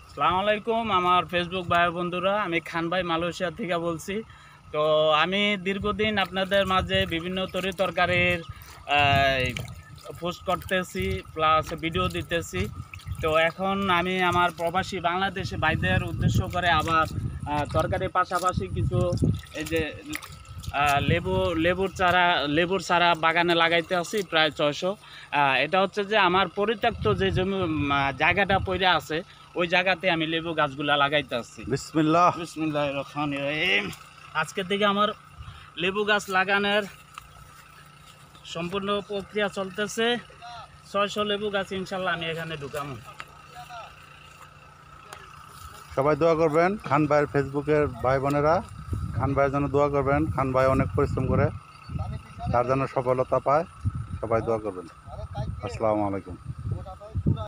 আসসালামু আলাইকুম আমার ফেসবুক ভাই বন্ধুরা, আমি খান ভাই মালয়েশিয়া থেকে বলছি। তো আমি দীর্ঘদিন আপনাদের মাঝে বিভিন্ন তরকারির পোস্ট করতেছি, প্লাস ভিডিও দিতেছি। তো এখন আমি আমার প্রবাসী বাংলাদেশি ভাইদের উদ্দেশ্য করে আবার তরকারির পাশাপাশি কিছু এই যে লেবুর চারা বাগানে লাগাইতে আছি প্রায় 600। এটা হচ্ছে যে আমার পরিত্যক্ত যে জমি জায়গাটা পড়ে আছে, ওই জায়গাতে আমি লেবু গাছগুলা লাগাইতে আসছি। বিসমিল্লাহির রহমানির রহিম। আজকের থেকে আমার লেবু গাছ লাগানোর সম্পূর্ণ প্রক্রিয়া চলতেছে। 600 লেবু গাছ ইনশাল্লাহ আমি এখানে ঢুকাবো। সবাই দোয়া করবেন খান ভাইয়ের ফেসবুকের ভাই বোনেরা, খান ভাইয়ের জন্য দোয়া করবেন। খান ভাই অনেক পরিশ্রম করে, তার জন্য সফলতা পায়। সবাই দোয়া করবেন। আসসালামু আলাইকুম।